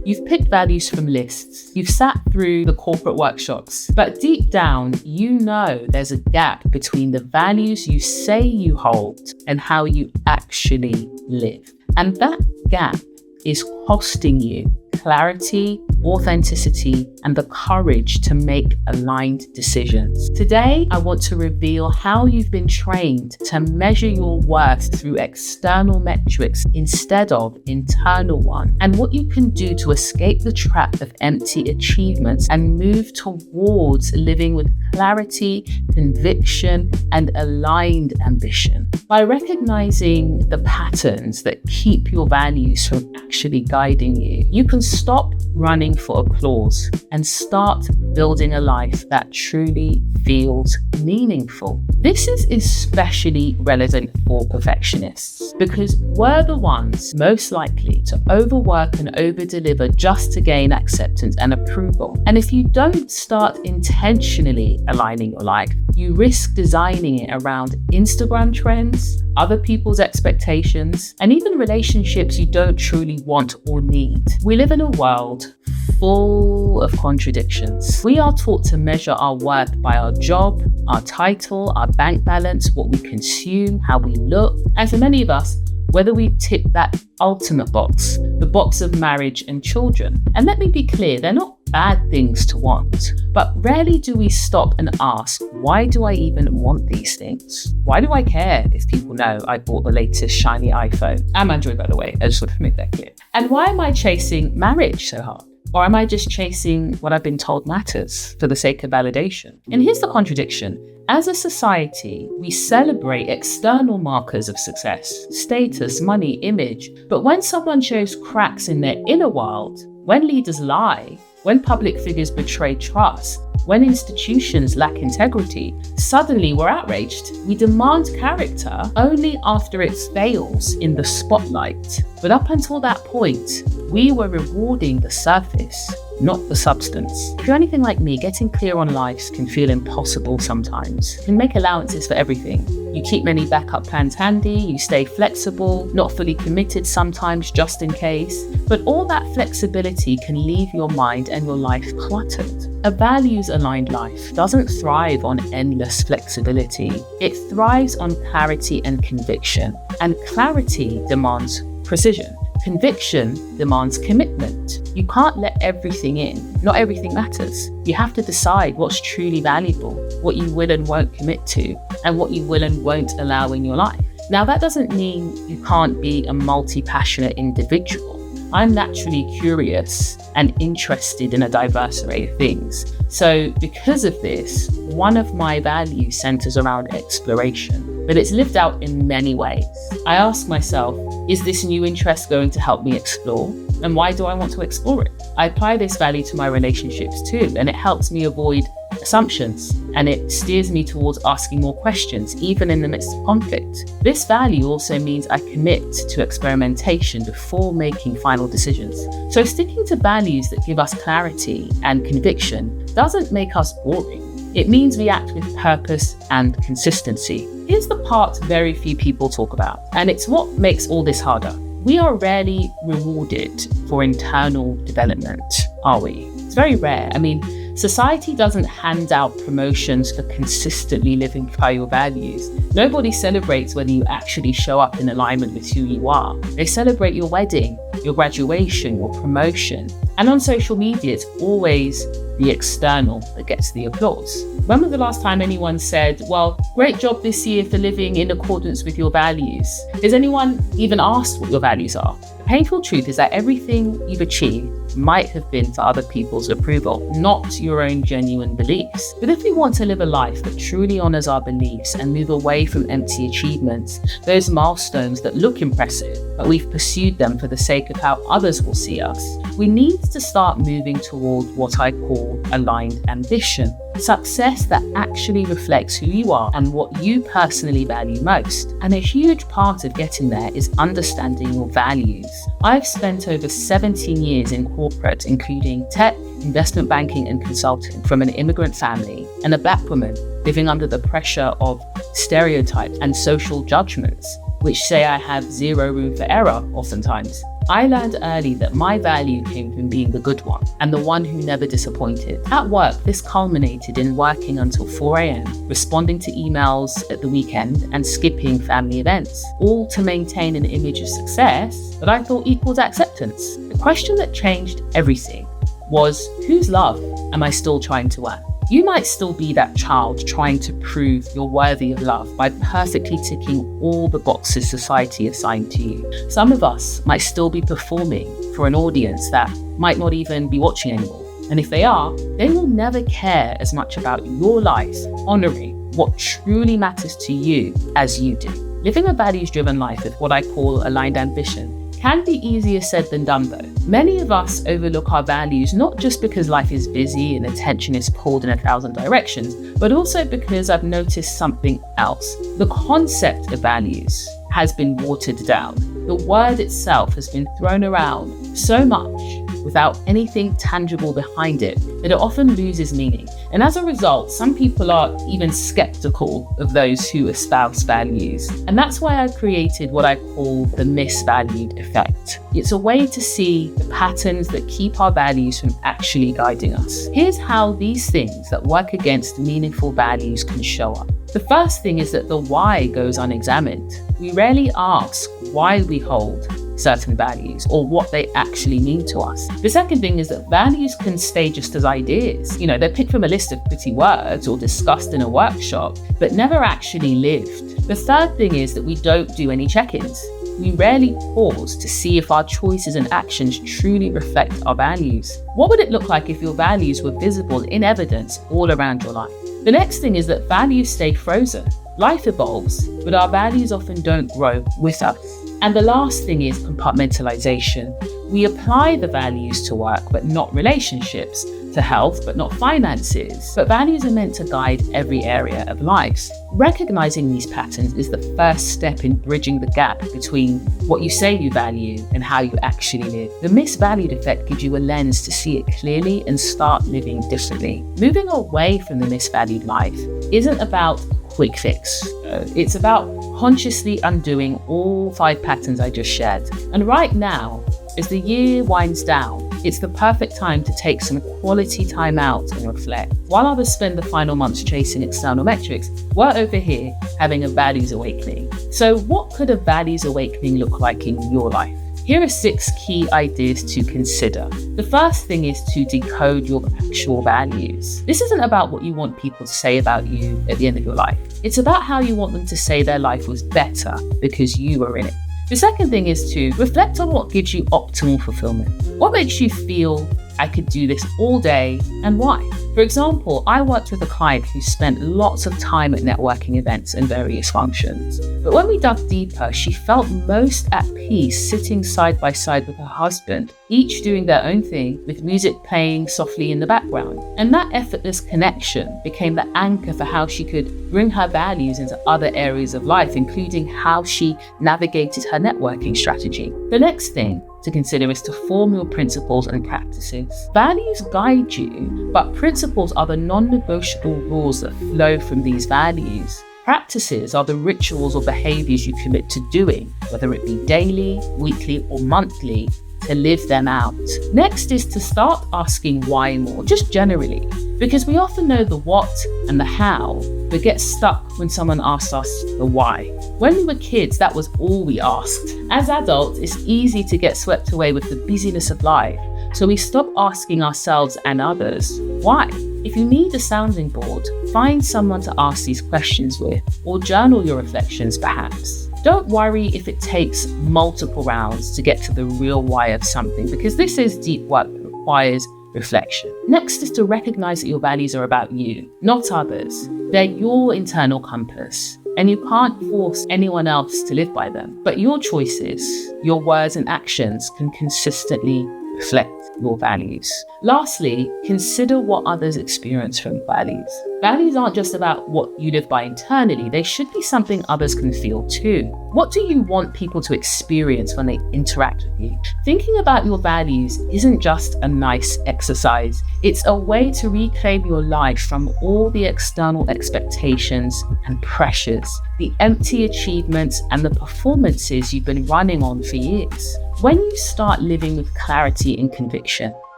You've picked values from lists. You've sat through the corporate workshops. But deep down, you know there's a gap between the values you say you hold and how you actually live. And that gap is costing you clarity, authenticity, and the courage to make aligned decisions. Today, I want to reveal how you've been trained to measure your worth through external metrics instead of internal ones, and what you can do to escape the trap of empty achievements and move towards living with clarity, conviction, and aligned ambition. By recognizing the patterns that keep your values from actually guiding you, you can stop running for applause and start building a life that truly feels meaningful. This is especially relevant for perfectionists because we're the ones most likely to overwork and overdeliver just to gain acceptance and approval. And if you don't start intentionally aligning your life, you risk designing it around Instagram trends, other people's expectations, and even relationships you don't truly want or need. We live in a world full of contradictions. We are taught to measure our worth by our job, our title, our bank balance, what we consume, how we look, and for many of us, whether we tick that ultimate box, the box of marriage and children. And let me be clear, they're not bad things to want, but rarely do we stop and ask, why do I even want these things? Why do I care if people know I bought the latest shiny iPhone? I'm Android, by the way, I just want to make that clear. And why am I chasing marriage so hard? Or am I just chasing what I've been told matters for the sake of validation? And here's the contradiction. As a society, we celebrate external markers of success, status, money, image. But when someone shows cracks in their inner world, when leaders lie, when public figures betray trust, when institutions lack integrity, suddenly we're outraged. We demand character only after it fails in the spotlight. But up until that point, we were rewarding the surface, not the substance. If you're anything like me, getting clear on life can feel impossible sometimes. You can make allowances for everything. You keep many backup plans handy, you stay flexible, not fully committed sometimes just in case. But all that flexibility can leave your mind and your life cluttered. A values-aligned life doesn't thrive on endless flexibility. It thrives on clarity and conviction. And clarity demands precision. Conviction demands commitment. You can't let everything in. Not everything matters. You have to decide what's truly valuable, what you will and won't commit to, and what you will and won't allow in your life. Now, that doesn't mean you can't be a multi-passionate individual. I'm naturally curious and interested in a diverse array of things. So because of this, one of my values centers around exploration, but it's lived out in many ways. I ask myself, is this new interest going to help me explore? And why do I want to explore it? I apply this value to my relationships too, and it helps me avoid assumptions, and it steers me towards asking more questions, even in the midst of conflict. This value also means I commit to experimentation before making final decisions. So sticking to values that give us clarity and conviction doesn't make us boring. It means we act with purpose and consistency. Here's the part very few people talk about, and it's what makes all this harder. We are rarely rewarded for internal development, are we? It's very rare. I mean, society doesn't hand out promotions for consistently living by your values. Nobody celebrates whether you actually show up in alignment with who you are. They celebrate your wedding, your graduation, your promotion. And on social media, it's always the external that gets the applause. When was the last time anyone said, well, great job this year for living in accordance with your values? Has anyone even asked what your values are? The painful truth is that everything you've achieved might have been for other people's approval, not your own genuine beliefs. But if we want to live a life that truly honors our beliefs and move away from empty achievements, those milestones that look impressive, but we've pursued them for the sake of how others will see us, we need to start moving toward what I call aligned ambition. Success that actually reflects who you are and what you personally value most. And a huge part of getting there is understanding your values. I've spent over 17 years in corporate, including tech, investment banking and consulting, from an immigrant family and a Black woman living under the pressure of stereotypes and social judgments, which say I have zero room for error oftentimes. I learned early that my value came from being the good one and the one who never disappointed. At work, this culminated in working until 4 a.m, responding to emails at the weekend and skipping family events, all to maintain an image of success that I thought equaled acceptance. The question that changed everything was, whose love am I still trying to earn? You might still be that child trying to prove you're worthy of love by perfectly ticking all the boxes society assigned to you. Some of us might still be performing for an audience that might not even be watching anymore. And if they are, they will never care as much about your life, honoring what truly matters to you as you do. Living a values-driven life with what I call aligned ambition can be easier said than done though. Many of us overlook our values not just because life is busy and attention is pulled in 1,000 directions, but also because I've noticed something else. The concept of values has been watered down. The word itself has been thrown around so much without anything tangible behind it that it often loses meaning. And as a result, some people are even skeptical of those who espouse values. And that's why I created what I call the misvalued effect. It's a way to see the patterns that keep our values from actually guiding us. Here's how these things that work against meaningful values can show up. The first thing is that the why goes unexamined. We rarely ask why we hold certain values or what they actually mean to us. The second thing is that values can stay just as ideas. They're picked from a list of pretty words or discussed in a workshop, but never actually lived. The third thing is that we don't do any check-ins. We rarely pause to see if our choices and actions truly reflect our values. What would it look like if your values were visible in evidence all around your life? The next thing is that values stay frozen. Life evolves, but our values often don't grow with us. And the last thing is compartmentalization. We apply the values to work, but not relationships, to health, but not finances. But values are meant to guide every area of life. Recognizing these patterns is the first step in bridging the gap between what you say you value and how you actually live. The misvalued effect gives you a lens to see it clearly and start living differently. Moving away from the misvalued life isn't about quick fix. It's about consciously undoing all 5 patterns I just shared. And right now, as the year winds down, it's the perfect time to take some quality time out and reflect. While others spend the final months chasing external metrics, we're over here having a values awakening. So what could a values awakening look like in your life? Here are 6 key ideas to consider. The first thing is to decode your actual values. This isn't about what you want people to say about you at the end of your life. It's about how you want them to say their life was better because you were in it. The second thing is to reflect on what gives you optimal fulfillment. What makes you feel, I could do this all day, and why? For example, I worked with a client who spent lots of time at networking events and various functions. But when we dug deeper, she felt most at peace sitting side by side with her husband, each doing their own thing with music playing softly in the background. And that effortless connection became the anchor for how she could bring her values into other areas of life, including how she navigated her networking strategy. The next thing to consider is to form your principles and practices. Values guide you, but principles are the non-negotiable rules that flow from these values. Practices are the rituals or behaviors you commit to doing, whether it be daily, weekly, or monthly, to live them out. Next is to start asking why more, just generally, because we often know the what and the how, but get stuck when someone asks us the why. When we were kids, that was all we asked. As adults, it's easy to get swept away with the busyness of life, so we stop asking ourselves and others why. If you need a sounding board, find someone to ask these questions with, or journal your reflections perhaps. Don't worry if it takes multiple rounds to get to the real why of something, because this is deep work that requires reflection. Next is to recognize that your values are about you, not others. They're your internal compass, and you can't force anyone else to live by them. But your choices, your words and actions can consistently reflect your values. Lastly, consider what others experience from values. Values aren't just about what you live by internally, they should be something others can feel too. What do you want people to experience when they interact with you? Thinking about your values isn't just a nice exercise, it's a way to reclaim your life from all the external expectations and pressures, the empty achievements and the performances you've been running on for years. When you start living with clarity and conviction,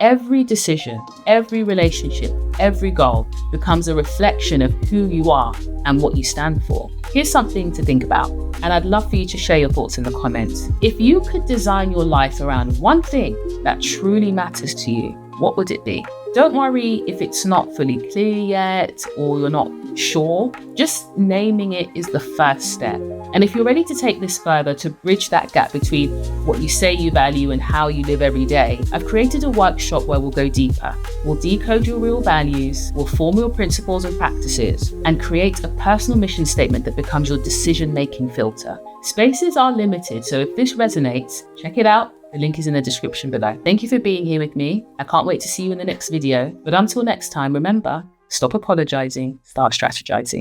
every decision, every relationship, every goal becomes a reflection of who you are and what you stand for. Here's something to think about, and I'd love for you to share your thoughts in the comments. If you could design your life around one thing that truly matters to you, what would it be? Don't worry if it's not fully clear yet or you're not sure. Just naming it is the first step. And if you're ready to take this further to bridge that gap between what you say you value and how you live every day, I've created a workshop where we'll go deeper. We'll decode your real values, we'll form your principles and practices, and create a personal mission statement that becomes your decision-making filter. Spaces are limited, so if this resonates, check it out. The link is in the description below. Thank you for being here with me. I can't wait to see you in the next video. But until next time, remember, stop apologizing, start strategizing.